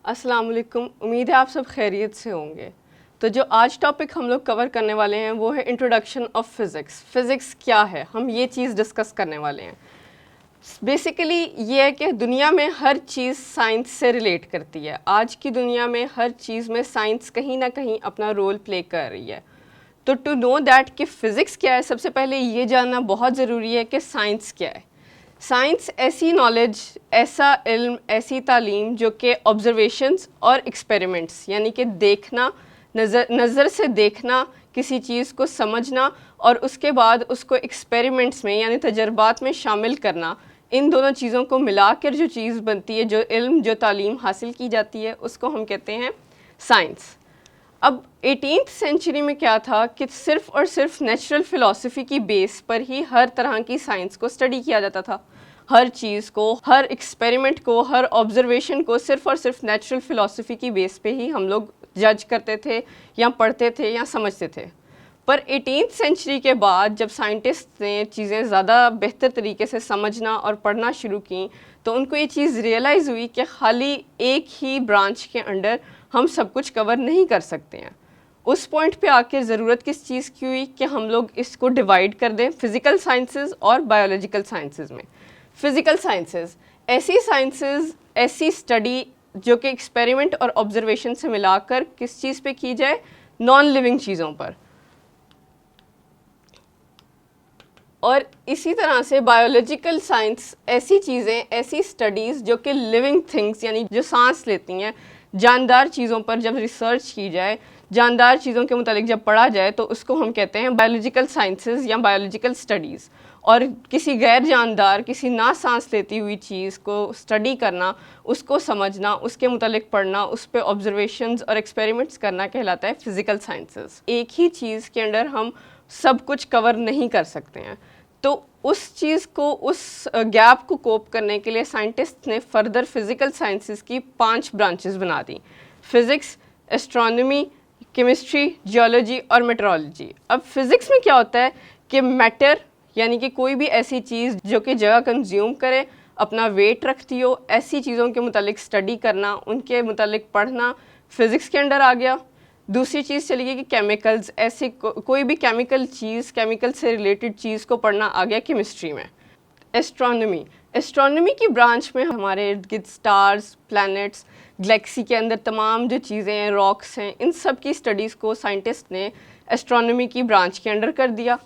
अस्सलाम वालेकुम। उम्मीद है आप सब खैरियत से होंगे। तो जो आज टॉपिक हम लोग कवर करने वाले हैं वो है इंट्रोडक्शन ऑफ फ़िज़िक्स। फ़िज़िक्स क्या है, हम ये चीज़ डिस्कस करने वाले हैं। बेसिकली ये है कि दुनिया में हर चीज़ साइंस से रिलेट करती है। आज की दुनिया में हर चीज़ में साइंस कहीं ना कहीं अपना रोल प्ले कर रही है। तो टू नो दैट कि फ़िज़िक्स क्या है, सबसे पहले ये जानना बहुत ज़रूरी है कि साइंस क्या है। साइंस ऐसी नॉलेज, ऐसा इल्म, ऐसी तालीम जो कि ऑब्जर्वेशंस और एक्सपेरिमेंट्स यानी कि देखना, नज़र से देखना, किसी चीज़ को समझना और उसके बाद उसको एक्सपेरिमेंट्स में यानी तजर्बात में शामिल करना, इन दोनों चीज़ों को मिलाकर जो चीज़ बनती है, जो इल्म, जो तालीम हासिल की जाती है, उसको हम कहते हैं साइंस। अब 18th सेंचुरी में क्या था कि सिर्फ़ और सिर्फ नेचुरल फ़िलासफ़ी की बेस पर ही हर तरह की साइंस को स्टडी किया जाता था। हर चीज़ को, हर एक्सपेरिमेंट को, हर ऑब्जर्वेशन को सिर्फ़ और सिर्फ नेचुरल फ़िलासफ़ी की बेस पे ही हम लोग जज करते थे या पढ़ते थे या समझते थे। पर 18th सेंचुरी के बाद जब साइंटिस्ट ने चीज़ें ज़्यादा बेहतर तरीके से समझना और पढ़ना शुरू की, तो उनको ये चीज़ रियलाइज़ हुई कि खाली एक ही ब्रांच के अंडर हम सब कुछ कवर नहीं कर सकते हैं। उस पॉइंट पे आकर ज़रूरत किस चीज़ की हुई कि हम लोग इसको डिवाइड कर दें फ़िज़िकल साइंसेस और बायोलॉजिकल साइंसेस में। फ़िज़िकल साइंसेस ऐसी साइंसेस, ऐसी स्टडी जो कि एक्सपेरिमेंट और ऑब्जर्वेशन से मिलाकर किस चीज़ पे की जाए, नॉन लिविंग चीज़ों पर। और इसी तरह से बायोलॉजिकल साइंस ऐसी चीज़ें, ऐसी स्टडीज़ जो कि लिविंग थिंग्स यानी जो सांस लेती हैं, जानदार चीज़ों पर जब रिसर्च की जाए, जानदार चीज़ों के मुतालिक जब पढ़ा जाए, तो उसको हम कहते हैं बायोलॉजिकल साइंसेस या बायोलॉजिकल स्टडीज़। और किसी गैर जानदार, किसी ना सांस लेती हुई चीज़ को स्टडी करना, उसको समझना, उसके मुतालिक पढ़ना, उस पर ऑब्जर्वेशंस और एक्सपेरिमेंट्स करना कहलाता है फ़िज़िकल साइंसेस। एक ही चीज़ के अंडर हम सब कुछ कवर नहीं कर सकते हैं। तो उस चीज़ को, उस गैप को कोप करने के लिए साइंटिस्ट ने फर्दर फिज़िकल साइंसेस की 5 ब्रांचेस बना दी: फिज़िक्स, एस्ट्रोनॉमी, केमिस्ट्री, जियोलॉजी और मेट्रोलॉजी। अब फिज़िक्स में क्या होता है कि मैटर यानी कि कोई भी ऐसी चीज़ जो कि जगह कंज्यूम करे, अपना वेट रखती हो, ऐसी चीज़ों के मुतालिक स्टडी करना, उनके मुतालिक पढ़ना फ़िज़िक्स के अंडर आ गया। दूसरी चीज़ चली गई कि केमिकल्स, ऐसी कोई भी केमिकल चीज़, केमिकल से रिलेटेड चीज़ को पढ़ना आ गया केमिस्ट्री में। एस्ट्रोनॉमी, एस्ट्रोनॉमी की ब्रांच में हमारे इर्द गिर्द स्टार्स, प्लैनेट्स, गैलेक्सी के अंदर तमाम जो चीज़ें हैं, रॉक्स हैं, इन सब की स्टडीज़ को साइंटिस्ट ने एस्ट्रोनॉमी की ब्रांच के अंडर कर दिया।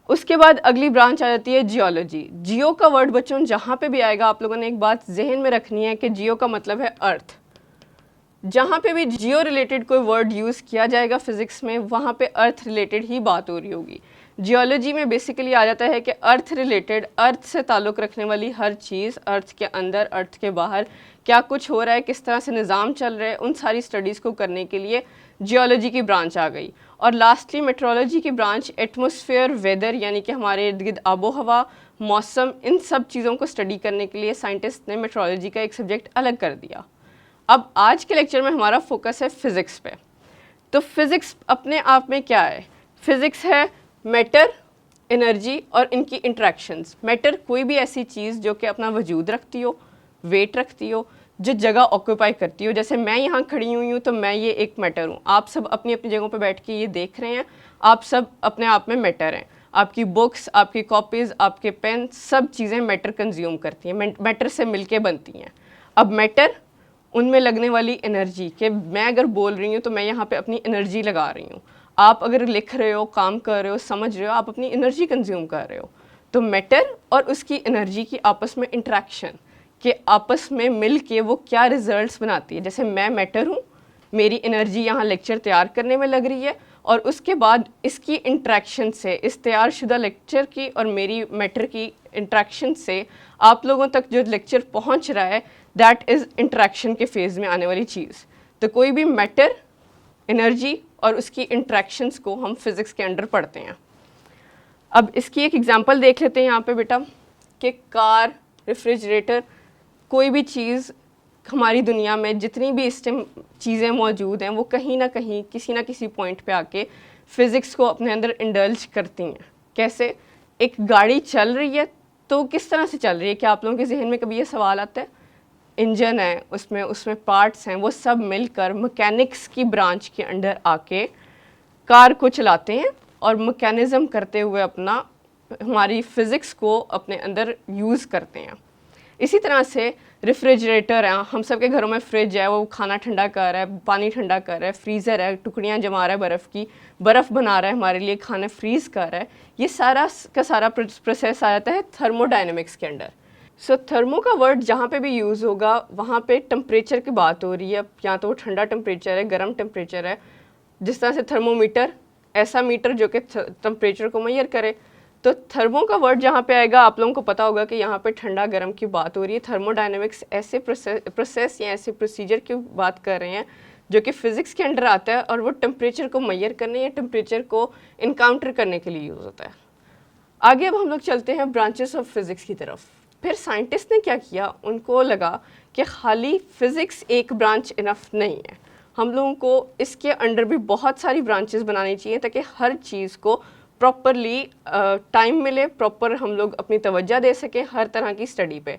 उसके बाद अगली ब्रांच आ जाती है जियोलॉजी। जियो का वर्ड बच्चों जहाँ पे भी आएगा, आप लोगों ने एक बात जहन में रखनी है कि जियो का मतलब है अर्थ। जहाँ पे भी जियो रिलेटेड कोई वर्ड यूज़ किया जाएगा फ़िज़िक्स में, वहाँ पे अर्थ रिलेटेड ही बात हो रही होगी। जियोलॉजी में बेसिकली आ जाता है कि अर्थ रिलेटेड, अर्थ से ताल्लुक़ रखने वाली हर चीज़, अर्थ के अंदर, अर्थ के बाहर क्या कुछ हो रहा है, किस तरह से निज़ाम चल रहा है, उन सारी स्टडीज़ को करने के लिए जियोलॉजी की ब्रांच आ गई। और लास्टली मेट्रोलॉजी की ब्रांच एटमॉस्फेयर, वेदर यानी कि हमारे इर्द गिर्द आबो हवा, मौसम, इन सब चीज़ों को स्टडी करने के लिए साइंटिस्ट ने मेट्रोलॉजी का एक सब्जेक्ट अलग कर दिया। अब आज के लेक्चर में हमारा फोकस है फ़िज़िक्स पे। तो फ़िज़िक्स अपने आप में क्या है? फ़िज़िक्स है मैटर, एनर्जी और इनकी इंट्रैक्शंस। मैटर कोई भी ऐसी चीज़ जो कि अपना वजूद रखती हो, वेट रखती हो, जो जगह ऑक्यूपाई करती हो। जैसे मैं यहाँ खड़ी हुई हूँ तो मैं ये एक मैटर हूँ। आप सब अपनी अपनी जगहों पर बैठ के ये देख रहे हैं, आप सब अपने आप में मैटर हैं। आपकी बुक्स, आपकी कॉपीज़, आपके पेन, सब चीज़ें मैटर कंज्यूम करती हैं, मैटर से मिलके बनती हैं। अब मैटर, उनमें लगने वाली एनर्जी, कि मैं अगर बोल रही हूँ तो मैं यहाँ पे अपनी एनर्जी लगा रही हूँ। आप अगर लिख रहे हो, काम कर रहे हो, समझ रहे हो, आप अपनी एनर्जी कंज्यूम कर रहे हो। तो मैटर और उसकी एनर्जी की आपस में इंट्रैक्शन, कि आपस में मिल के वो क्या रिजल्ट्स बनाती है। जैसे मैं मैटर हूँ, मेरी एनर्जी यहाँ लेक्चर तैयार करने में लग रही है, और उसके बाद इसकी इंट्रैक्शन से, इस तैयार शुदा लेक्चर की और मेरी मैटर की इंट्रैक्शन से आप लोगों तक जो लेक्चर पहुँच रहा है, दैट इज़ इंट्रैक्शन के फेज़ में आने वाली चीज़। तो कोई भी मैटर, एनर्जी और उसकी इंट्रैक्शंस को हम फिज़िक्स के अंडर पढ़ते हैं। अब इसकी एक एग्जांपल देख लेते हैं यहाँ पे बेटा, कि कार, रेफ्रिजरेटर, कोई भी चीज़ हमारी दुनिया में जितनी भी इस टाइम चीज़ें मौजूद हैं, वो कहीं ना कहीं, किसी ना किसी पॉइंट पे आके फ़िज़िक्स को अपने अंदर इंडल्ज करती हैं। कैसे? एक गाड़ी चल रही है तो किस तरह से चल रही है? क्या आप लोगों के जहन में कभी ये सवाल आता है? इंजन है, उसमें पार्ट्स हैं, वो सब मिलकर मैकेनिक्स की ब्रांच के अंडर आके कार को चलाते हैं और मैकेनिज़्म करते हुए अपना हमारी फिज़िक्स को अपने अंदर यूज़ करते हैं। इसी तरह से रेफ्रिजरेटर है, हम सब के घरों में फ्रिज है, वो खाना ठंडा कर रहा है, पानी ठंडा कर रहा है, फ्रीज़र है, टुकड़ियाँ जमा रहा है बर्फ़ की, बर्फ़ बना रहा है हमारे लिए, खाना फ्रीज़ कर रहा है। ये सारा का सारा प्रोसेस आ जाता है थर्मोडायनेमिक्स के अंडर। सो थर्मो का वर्ड जहाँ पे भी यूज़ होगा वहाँ पे टेम्परेचर की बात हो रही है, या तो वो ठंडा टेम्परेचर है, गर्म टेम्परेचर है। जिस तरह से थर्मोमीटर, ऐसा मीटर जो कि टेम्परेचर को मेजर करे। तो थर्मो का वर्ड जहाँ पे आएगा आप लोगों को पता होगा कि यहाँ पे ठंडा गर्म की बात हो रही है। थर्मोडायनेमिक्स ऐसे प्रोसेस या ऐसे प्रोसीजर की बात कर रहे हैं जो कि फिज़िक्स के अंडर आता है और वो टेम्परेचर को मेजर करने या टेम्परेचर को इनकाउंटर करने के लिए यूज़ होता है। आगे अब हम लोग चलते हैं ब्रांचेस ऑफ फिज़िक्स की तरफ। फिर साइंटिस्ट ने क्या किया, उनको लगा कि खाली फिज़िक्स एक ब्रांच इनफ नहीं है, हम लोगों को इसके अंडर भी बहुत सारी ब्रांचेस बनानी चाहिए ताकि हर चीज़ को प्रॉपरली टाइम मिले, प्रॉपर हम लोग अपनी तवज्जो दे सकें हर तरह की स्टडी पे।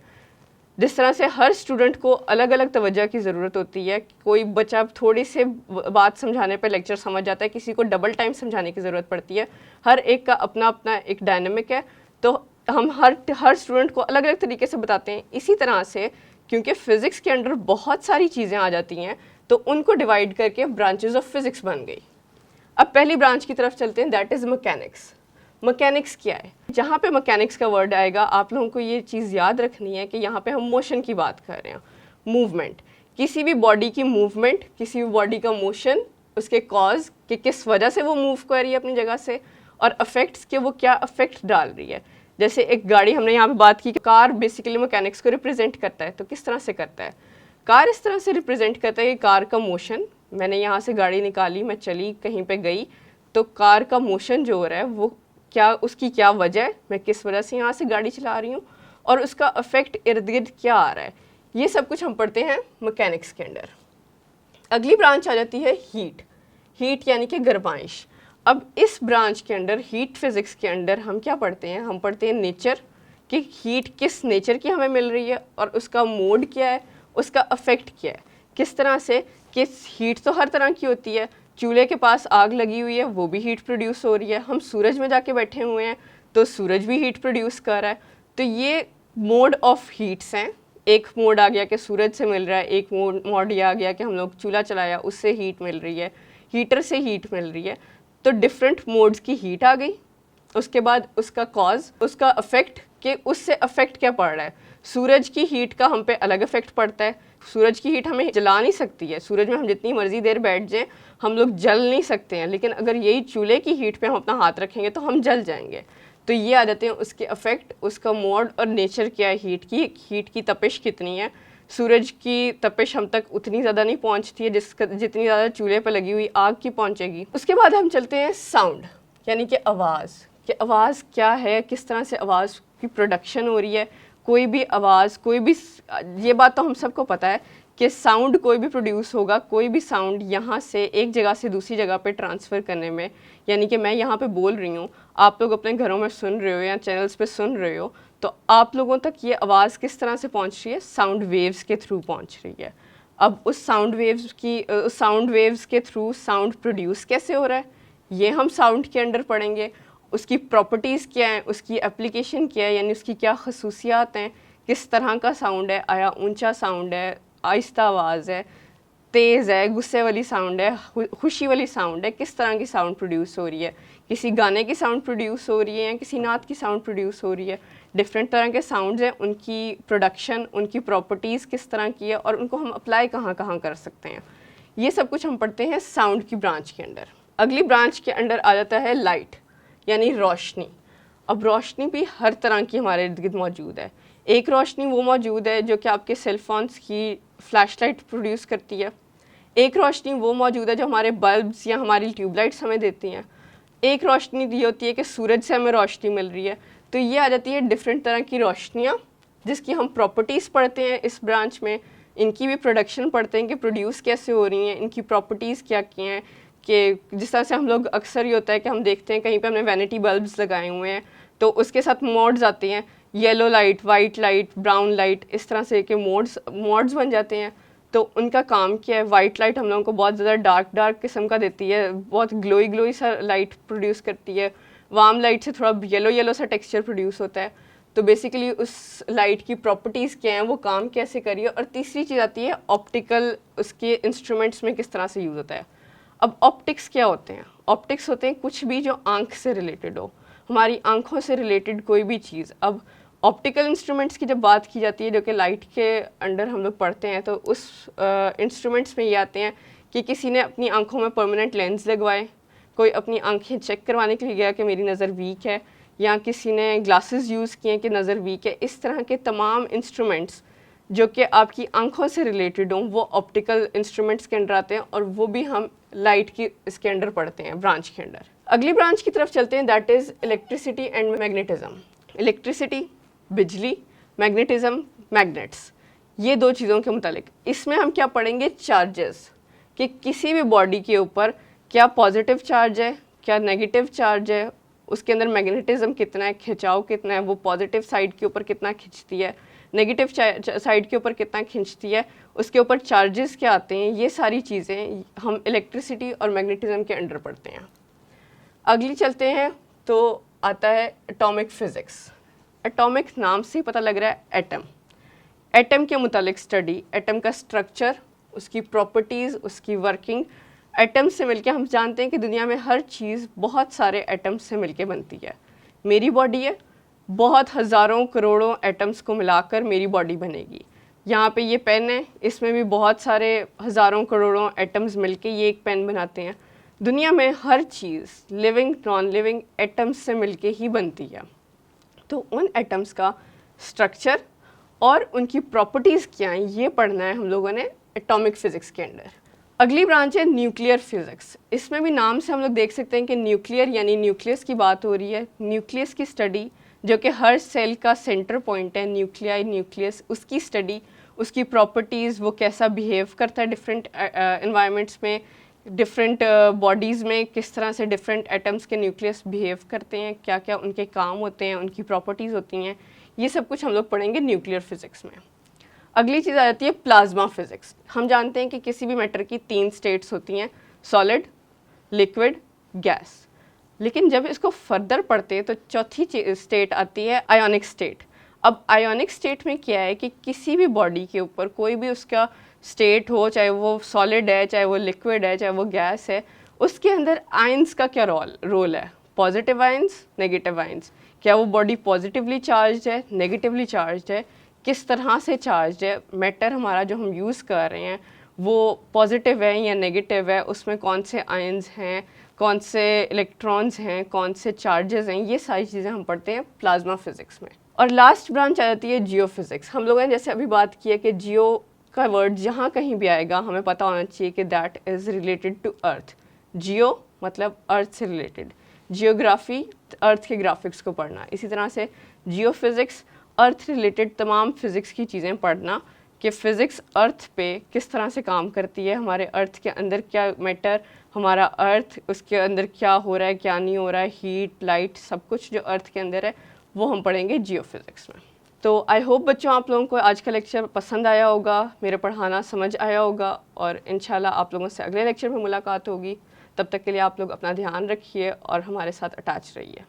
जिस तरह से हर स्टूडेंट को अलग अलग तवज्जो की ज़रूरत होती है, कोई बच्चा थोड़ी से बात समझाने पे लेक्चर समझ जाता है, किसी को डबल टाइम समझाने की ज़रूरत पड़ती है, हर एक का अपना अपना एक डायनेमिक है, तो हम हर स्टूडेंट को अलग अलग तरीके से बताते हैं। इसी तरह से क्योंकि फ़िज़िक्स के अंडर बहुत सारी चीज़ें आ जाती हैं तो उनको डिवाइड करके ब्रांचेस ऑफ फिज़िक्स बन गई। अब पहली ब्रांच की तरफ चलते हैं, दैट इज़ मैकेनिक्स। मैकेनिक्स क्या है? जहाँ पे मैकेनिक्स का वर्ड आएगा आप लोगों को ये चीज़ याद रखनी है कि यहाँ पे हम मोशन की बात कर रहे हैं, मूवमेंट, किसी भी बॉडी की मूवमेंट, किसी भी बॉडी का मोशन, उसके कॉज कि किस वजह से वो मूव कर रही है अपनी जगह से, और अफेक्ट्स के वो क्या अफेक्ट डाल रही है। जैसे एक गाड़ी, हमने यहाँ पे बात की कि कार बेसिकली मैकेनिक्स को रिप्रेजेंट करता है, तो किस तरह से करता है? कार इस तरह से रिप्रेजेंट करता है कि कार का मोशन, मैंने यहाँ से गाड़ी निकाली, मैं चली कहीं पे गई, तो कार का मोशन जो हो रहा है वो क्या, उसकी क्या वजह है, मैं किस वजह से यहाँ से गाड़ी चला रही हूँ, और उसका अफेक्ट इर्द गिर्द क्या आ रहा है, ये सब कुछ हम पढ़ते हैं मैकेनिक्स के अंडर। अगली ब्रांच आ जाती है हीट। हीट यानी कि गर्माइश। अब इस ब्रांच के अंडर, हीट फिज़िक्स के अंडर हम क्या पढ़ते हैं, हम पढ़ते हैं नेचर, कि हीट किस नेचर की हमें मिल रही है और उसका मोड क्या है, उसका अफेक्ट क्या है, किस तरह से, कि हीट तो हर तरह की होती है, चूल्हे के पास आग लगी हुई है वो भी हीट प्रोड्यूस हो रही है, हम सूरज में जाके बैठे हुए हैं तो सूरज भी हीट प्रोड्यूस कर रहा है। तो ये मोड ऑफ हीट्स हैं। एक मोड आ गया कि सूरज से मिल रहा है, एक मोड ये आ गया कि हम लोग चूल्हा चलाया उससे हीट मिल रही है, हीटर से हीट मिल रही है। तो डिफरेंट मोड्स की हीट आ गई। उसके बाद उसका कॉज, उसका अफेक्ट, कि उससे अफेक्ट क्या पड़ रहा है। सूरज की हीट का हम पे अलग इफेक्ट पड़ता है, सूरज की हीट हमें जला नहीं सकती है, सूरज में हम जितनी मर्जी देर बैठ जाएं हम लोग जल नहीं सकते हैं, लेकिन अगर यही चूल्हे की हीट पे हम अपना हाथ रखेंगे तो हम जल जाएंगे। तो ये आ जाते हैं उसके अफेक्ट, उसका मोड और नेचर क्या है हीट की तपिश कितनी है। सूरज की तपिश हम तक उतनी ज़्यादा नहीं पहुंचती है जितनी ज़्यादा चूल्हे पर लगी हुई आग की पहुंचेगी। उसके बाद हम चलते हैं साउंड, यानी कि आवाज़, कि आवाज़ क्या है, किस तरह से आवाज़ की प्रोडक्शन हो रही है। कोई भी आवाज़, कोई भी, ये बात तो हम सबको पता है कि साउंड कोई भी प्रोड्यूस होगा, कोई भी साउंड यहाँ से एक जगह से दूसरी जगह पे ट्रांसफ़र करने में, यानी कि मैं यहाँ पे बोल रही हूँ, आप लोग अपने घरों में सुन रहे हो या चैनल्स पे सुन रहे हो, तो आप लोगों तक ये आवाज़ किस तरह से पहुँच रही है, साउंड वेव्स के थ्रू पहुँच रही है। अब उस साउंड वेव्स के थ्रू साउंड प्रोड्यूस कैसे हो रहा है, ये हम साउंड के अंडर पढ़ेंगे। उसकी प्रॉपर्टीज़ क्या हैं, उसकी एप्लीकेशन क्या है, यानी उसकी क्या खसूसियात हैं, किस तरह का साउंड है, आया ऊंचा साउंड है, आहिस्ता आवाज़ है, तेज़ है, गुस्से वाली साउंड है, खुशी वाली साउंड है, किस तरह की साउंड प्रोड्यूस हो रही है, किसी गाने की साउंड प्रोड्यूस हो रही है या किसी नात की साउंड प्रोड्यूस हो रही है। डिफरेंट तरह के साउंड्स हैं, उनकी प्रोडक्शन, उनकी प्रॉपर्टीज़ किस तरह की है और उनको हम अप्लाई कहाँ कहाँ कर सकते हैं, ये सब कुछ हम पढ़ते हैं साउंड की ब्रांच के अंडर। अगली ब्रांच के अंडर आ जाता है लाइट, यानी रोशनी। अब रोशनी भी हर तरह की हमारे इर्द गिर्द मौजूद है। एक रोशनी वो मौजूद है जो कि आपके सेलफोन्स की फ्लैशलाइट प्रोड्यूस करती है, एक रोशनी वो मौजूद है जो हमारे बल्ब्स या हमारी ट्यूबलाइट्स हमें देती हैं, एक रोशनी ये होती है कि सूरज से हमें रोशनी मिल रही है। तो ये आ जाती है डिफरेंट तरह की रोशनियाँ, जिसकी हम प्रॉपर्टीज़ पढ़ते हैं इस ब्रांच में, इनकी भी प्रोडक्शन पढ़ते हैं कि प्रोड्यूस कैसे हो रही हैं, इनकी प्रॉपर्टीज़ क्या क्या हैं। कि जिस तरह से हम लोग अक्सर ये होता है कि हम देखते हैं कहीं पे हमने वैनिटी बल्ब्स लगाए हुए हैं तो उसके साथ मोड्स आते हैं yellow light, white light, brown light, इस तरह से के मोड्स बन जाते हैं। तो उनका काम क्या है, वाइट लाइट हम लोगों को बहुत ज़्यादा डार्क किस्म का देती है, बहुत ग्लोई सा लाइट प्रोड्यूस करती है। वार्म लाइट से थोड़ा येलो सा टेक्सचर प्रोड्यूस होता है। तो बेसिकली उस लाइट की प्रॉपर्टीज़ क्या हैं, वो काम कैसे करिए। और तीसरी चीज़ आती है ऑप्टिकल, उसके इंस्ट्रूमेंट्स में किस तरह से यूज़ होता है। अब ऑप्टिक्स क्या होते हैं? ऑप्टिक्स होते हैं कुछ भी जो आंख से रिलेटेड हो, हमारी आंखों से रिलेटेड कोई भी चीज़। अब ऑप्टिकल इंस्ट्रूमेंट्स की जब बात की जाती है जो कि लाइट के अंडर हम लोग पढ़ते हैं, तो उस इंस्ट्रूमेंट्स में ये आते हैं कि किसी ने अपनी आंखों में परमानेंट लेंस लगवाए, कोई अपनी आंखें चेक करवाने के लिए गया कि मेरी नज़र वीक है, या किसी ने ग्लासेस यूज़ किए कि नज़र वीक है। इस तरह के तमाम इंस्ट्रूमेंट्स जो कि आपकी आंखों से रिलेटेड हों, वो ऑप्टिकल इंस्ट्रूमेंट्स के अंडर आते हैं, और वो भी हम लाइट की इसके अंडर पढ़ते हैं, ब्रांच के अंडर। अगली ब्रांच की तरफ चलते हैं, that is electricity and magnetism. Electricity बिजली, मैग्नेटिज्म मैग्नेट्स, ये दो चीज़ों के मुतालिक। इसमें हम क्या पढ़ेंगे? चार्जेस, कि किसी भी बॉडी के ऊपर क्या पॉजिटिव चार्ज है, क्या नेगेटिव चार्ज है, उसके अंदर मैग्नेटिज्म कितना है, खिंचाव कितना है, वो पॉजिटिव साइड के ऊपर कितना खिंचती है, नेगेटिव साइड के ऊपर कितना खिंचती है, उसके ऊपर चार्जेस क्या आते हैं। ये सारी चीज़ें हम इलेक्ट्रिसिटी और मैग्नेटिज्म के अंडर पढ़ते हैं। अगली चलते हैं तो आता है एटॉमिक फिज़िक्स। एटॉमिक नाम से ही पता लग रहा है एटम। एटम के मुतालिक स्टडी, एटम का स्ट्रक्चर, उसकी प्रॉपर्टीज़, उसकी वर्किंग। एटम से मिलके हम जानते हैं कि दुनिया में हर चीज़ बहुत सारे एटम से मिलके बनती है। मेरी बॉडी है, बहुत हज़ारों करोड़ों एटम्स को मिलाकर मेरी बॉडी बनेगी। यहाँ पे ये पेन है, इसमें भी बहुत सारे हज़ारों करोड़ों एटम्स मिलके ये एक पेन बनाते हैं। दुनिया में हर चीज़ लिविंग नॉन लिविंग एटम्स से मिलके ही बनती है। तो उन एटम्स का स्ट्रक्चर और उनकी प्रॉपर्टीज़ क्या हैं, ये पढ़ना है हम लोगों ने एटॉमिक फ़िज़िक्स के अंदर। अगली ब्रांच है न्यूक्लियर फिज़िक्स। इसमें भी नाम से हम लोग देख सकते हैं कि न्यूक्लियर यानी न्यूक्लियस की बात हो रही है। न्यूक्लियस की स्टडी, जो कि हर सेल का सेंटर पॉइंट है, न्यूक्लियाई न्यूक्लियस, उसकी स्टडी, उसकी प्रॉपर्टीज़, वो कैसा बिहेव करता है डिफरेंट एनवायरनमेंट्स में, डिफरेंट बॉडीज़ में, किस तरह से डिफरेंट एटम्स के न्यूक्लियस बिहेव करते हैं, क्या क्या उनके काम होते हैं, उनकी प्रॉपर्टीज़ होती हैं। ये सब कुछ हम लोग पढ़ेंगे न्यूक्लियर फिज़िक्स में। अगली चीज़ आ जाती है प्लाज्मा फिज़िक्स। हम जानते हैं कि किसी भी मैटर की 3 स्टेट्स होती हैं, सॉलिड, लिक्विड, गैस। लेकिन जब इसको फर्दर पढ़ते हैं तो चौथी स्टेट आती है आयोनिक स्टेट। अब आयोनिक स्टेट में क्या है कि किसी भी बॉडी के ऊपर कोई भी उसका स्टेट हो, चाहे वो सॉलिड है, चाहे वो लिक्विड है, चाहे वो गैस है, उसके अंदर आयंस का क्या रोल है, पॉजिटिव आयंस, नेगेटिव आयंस। क्या वो बॉडी पॉजिटिवली चार्ज है, नेगेटिवली चार्ज है, किस तरह से चार्ज है, मैटर हमारा जो हम यूज़ कर रहे हैं वो पॉजिटिव है या नेगेटिव है, उसमें कौन से आयंस हैं, कौन से इलेक्ट्रॉन्स हैं, कौन से चार्जेस हैं, ये सारी चीज़ें हम पढ़ते हैं प्लाज्मा फिज़िक्स में। और लास्ट ब्रांच आ जाती है जियो फिज़िक्स। हम लोगों ने जैसे अभी बात की है कि जियो का वर्ड जहाँ कहीं भी आएगा हमें पता होना चाहिए कि that is related to earth. Geo मतलब अर्थ से रिलेटेड, जियोग्राफी अर्थ के ग्राफिक्स को पढ़ना। इसी तरह से जियो फिज़िक्स अर्थ रिलेटेड तमाम फ़िज़िक्स की चीज़ें पढ़ना कि फ़िज़िक्स अर्थ पे किस तरह से काम करती है, हमारे अर्थ के अंदर क्या मैटर, हमारा अर्थ उसके अंदर क्या हो रहा है, क्या नहीं हो रहा है, हीट, लाइट, सब कुछ जो अर्थ के अंदर है वो हम पढ़ेंगे जियो फिज़िक्स में। तो आई होप बच्चों आप लोगों को आज का लेक्चर पसंद आया होगा, मेरा पढ़ाना समझ आया होगा, और इंशाल्लाह आप लोगों से अगले लेक्चर में मुलाकात होगी। तब तक के लिए आप लोग अपना ध्यान रखिए और हमारे साथ अटैच रहिए।